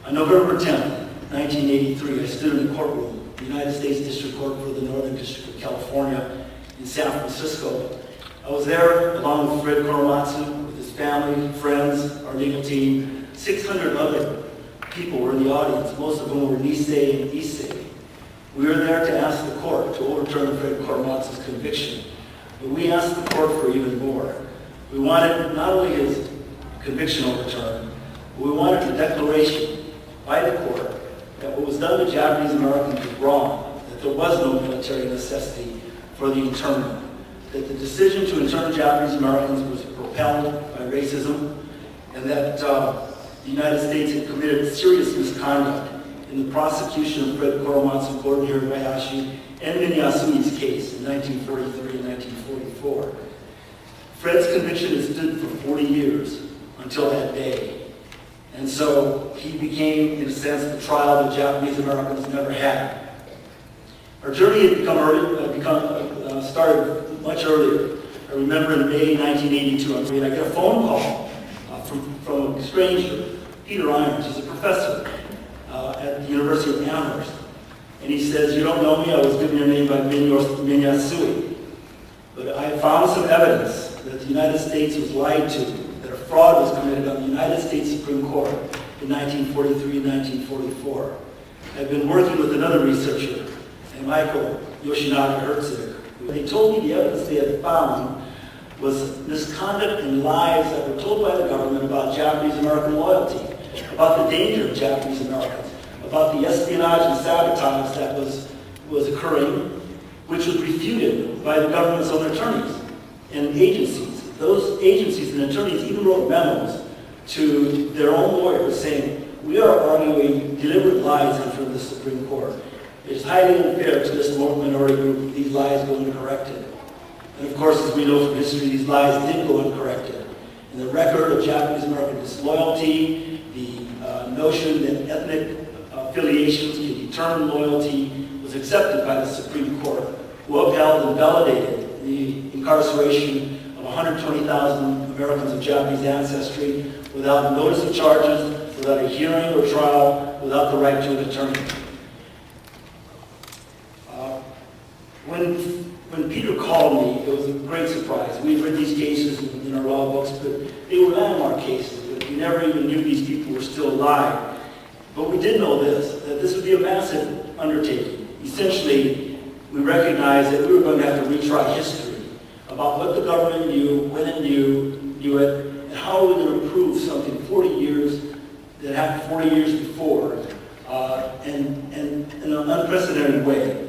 On November 10th, 1983, I stood in the courtroom, the United States District Court for the Northern District of California in San Francisco. I was there along with Fred Korematsu, with his family, friends, our legal team. 600 other people were in the audience, most of whom were Nisei and Issei. We were there to ask the court to overturn Fred Korematsu's conviction. But we asked the court for even more. We wanted not only his conviction overturned, but we wanted a declaration by the court that what was done to Japanese Americans was wrong, that there was no military necessity for the internment, that the decision to intern Japanese Americans was propelled by racism, and that the United States had committed serious misconduct in the prosecution of Fred Korematsu, Gordon Hirabayashi, and Minasui's case in 1943 and 1944. Fred's conviction had stood for 40 years until that day. And so he became, in a sense, the trial that Japanese Americans never had. Our journey had started much earlier. I remember in May 1982, I get a phone call from a stranger, Peter Irons. He's a professor at the University of Amherst. And he says, "You don't know me, I was given your name by Minasui. But I found some evidence that the United States was lied to, that a fraud was committed on the United States Supreme Court in 1943 and 1944. I've been working with another researcher, Michael Yoshinaga Herzig. They told me the evidence they had found was misconduct and lies that were told by the government about Japanese American loyalty, about the danger of Japanese Americans, about the espionage and sabotage that was occurring, which was refuted by the government's own attorneys and agencies. Those agencies and attorneys even wrote memos to their own lawyers saying, "We are arguing deliberate lies in front of the Supreme Court. It is highly unfair to this minority group if these lies go uncorrected." And of course, as we know from history, these lies did go uncorrected. And the record of Japanese American disloyalty, the notion that ethnic affiliations can determine loyalty, was accepted by the Supreme Court, who upheld and validated the incarceration of 120,000 Americans of Japanese ancestry without notice of charges, without a hearing or trial, without the right to an attorney. When Peter called me, it was a great surprise. We've read these cases in our law books, but they were landmark cases. But we never even knew these people were still alive. But we did know this, that this would be a massive undertaking. Essentially, we recognized that we were going to have to retry history about what the government knew, when it knew it, and how we were going to prove something 40 years that happened 40 years before, in an unprecedented way.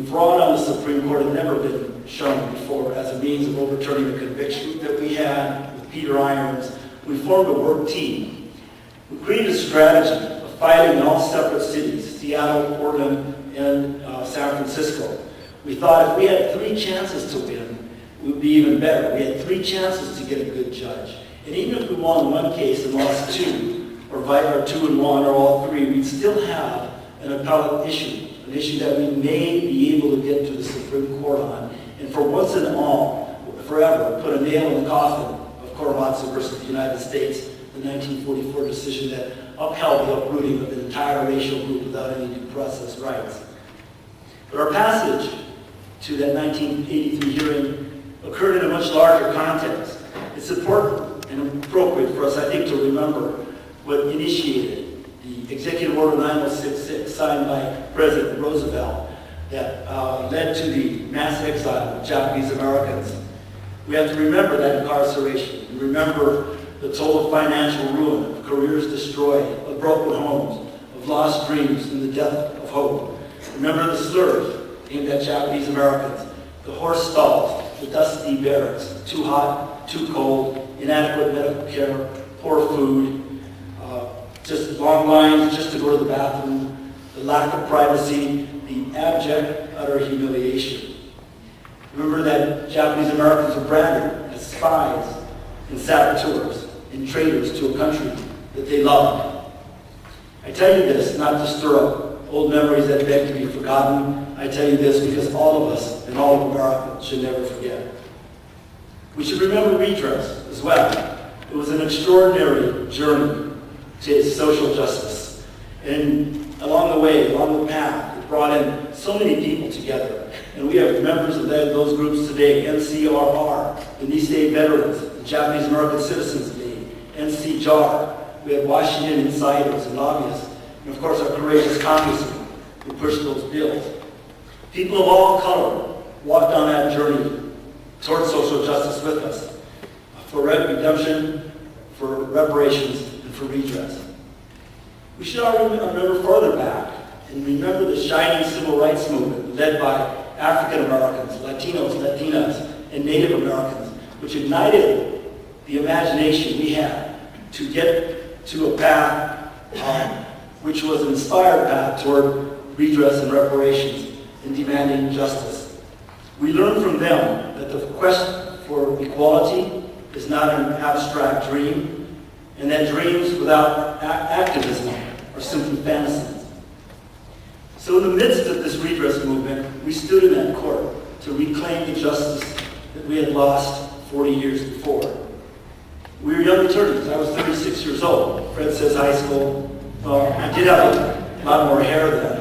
Fraud on the Supreme Court had never been shown before as a means of overturning the conviction that we had with Peter Irons. We formed a work team. We created a strategy of fighting in all separate cities, Seattle, Portland, and San Francisco. We thought if we had 3 chances to win, it would be even better. We had 3 chances to get a good judge. And even if we won one case and lost 2, or 2 and 1, or all 3, we'd still have an appellate issue. An issue that we may be able to get to the Supreme Court on, and for once and all, forever, put a nail in the coffin of Korematsu versus the United States, the 1944 decision that upheld the uprooting of an entire racial group without any due process rights. But our passage to that 1983 hearing occurred in a much larger context. It's important and appropriate for us, I think, to remember what initiated the Executive Order 9066, signed by President Roosevelt, that led to the mass exile of Japanese Americans. We have to remember that incarceration, and remember the total financial ruin, of careers destroyed, of broken homes, of lost dreams, and the death of hope. Remember the slurs aimed at Japanese Americans, the horse stalls, the dusty barracks, too hot, too cold, inadequate medical care, poor food, just long lines just to go to the bathroom, the lack of privacy, the abject, utter humiliation. Remember that Japanese Americans were branded as spies and saboteurs and traitors to a country that they loved. I tell you this not to stir up old memories that beg to be forgotten. I tell you this because all of us and all of America should never forget. We should remember redress as well. It was an extraordinary journey to social justice. And along the way, along the path, it brought in so many people together. And we have members of those groups today, NCRR, the Nisei Veterans, the Japanese American Citizens League, NCJAR. We have Washington insiders and lobbyists, and of course our courageous congressmen who pushed those bills. People of all color walked on that journey towards social justice with us, for redemption, for reparations, and for redress. We should all remember further back and remember the shining civil rights movement led by African Americans, Latinos, Latinas, and Native Americans, which ignited the imagination we had to get to a path which was an inspired path toward redress and reparations and demanding justice. We learned from them that the quest for equality is not an abstract dream, and that dreams without activism are simply fantasies. So in the midst of this redress movement, we stood in that court to reclaim the justice that we had lost 40 years before. We were young attorneys. I was 36 years old. Fred says high school. Well, I did have a lot more hair then.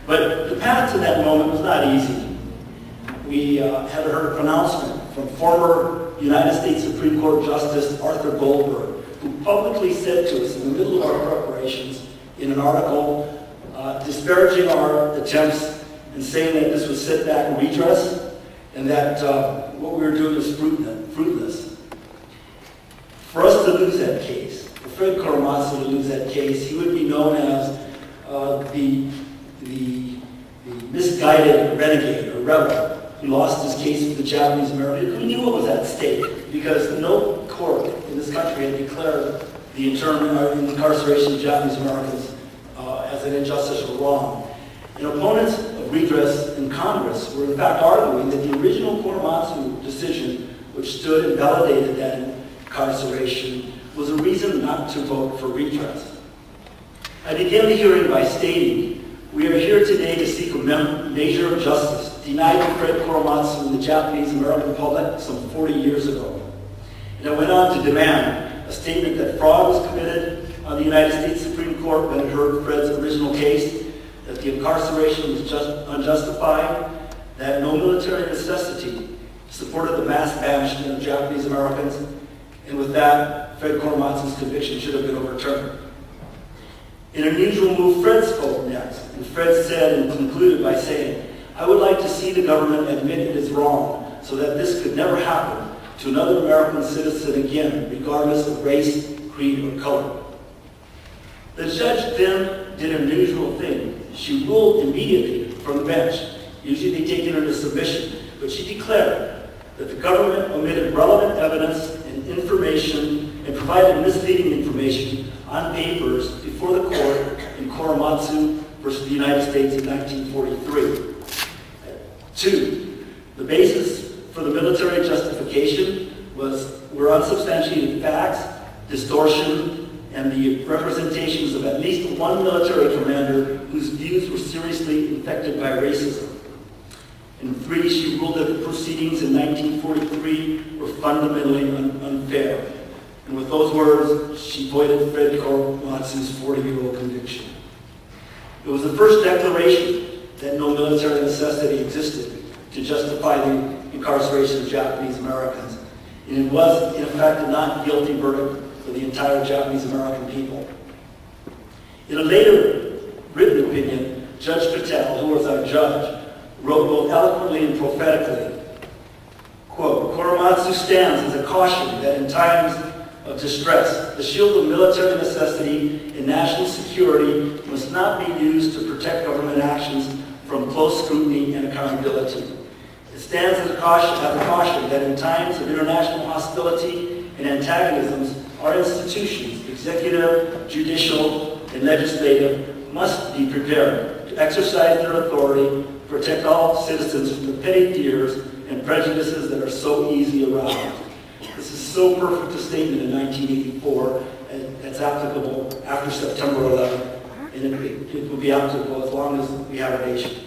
But the path to that moment was not easy. We had heard a pronouncement from former United States Supreme Court Justice Arthur Goldberg, who publicly said to us in the middle of our preparations in an article disparaging our attempts and saying that this was setback and redress, and that what we were doing was fruitless. For us to lose that case, for Fred Korematsu to lose that case, he would be known as the misguided renegade or rebel who lost his case for the Japanese American, who knew what was at stake, because no court in this country had declared the incarceration of Japanese Americans as an injustice or wrong. And opponents of redress in Congress were in fact arguing that the original Korematsu decision, which stood and validated that incarceration, was a reason not to vote for redress. I began the hearing by stating, we are here today to seek a measure of justice denied to Fred Korematsu and the Japanese American public some 40 years ago. And I went on to demand a statement that fraud was committed on the United States Supreme Court when it heard Fred's original case, that the incarceration was unjustified, that no military necessity supported the mass banishment of Japanese Americans, and with that, Fred Korematsu's conviction should have been overturned. In an unusual move, Fred spoke next, and Fred said and concluded by saying, I would like to see the government admit it is wrong so that this could never happen to another American citizen again, regardless of race, creed, or color. The judge then did an unusual thing. She ruled immediately from the bench. Usually they take it into submission, but she declared that the government omitted relevant evidence and information and provided misleading information on papers before the court in Korematsu versus the United States in 1943. 2, the basis for the military justification were unsubstantiated facts, distortion, and the representations of at least one military commander whose views were seriously infected by racism. And 3, she ruled that the proceedings in 1943 were fundamentally unfair. And with those words, she voided Fred Korematsu's 40-year-old conviction. It was the first declaration that no military necessity existed to justify the incarceration of Japanese Americans. And it was, in effect, a not guilty verdict for the entire Japanese American people. In a later written opinion, Judge Patel, who was our judge, wrote both eloquently and prophetically, quote, Korematsu stands as a caution that in times of distress, the shield of military necessity and national security must not be used to protect government actions from close scrutiny and accountability. It stands as a caution that in times of international hostility and antagonisms, our institutions, executive, judicial, and legislative, must be prepared to exercise their authority, protect all citizens from the petty fears and prejudices that are so easily aroused. This is so perfect a statement in 1984, and it's applicable after September 11th, and it will be applicable as long as we have a nation.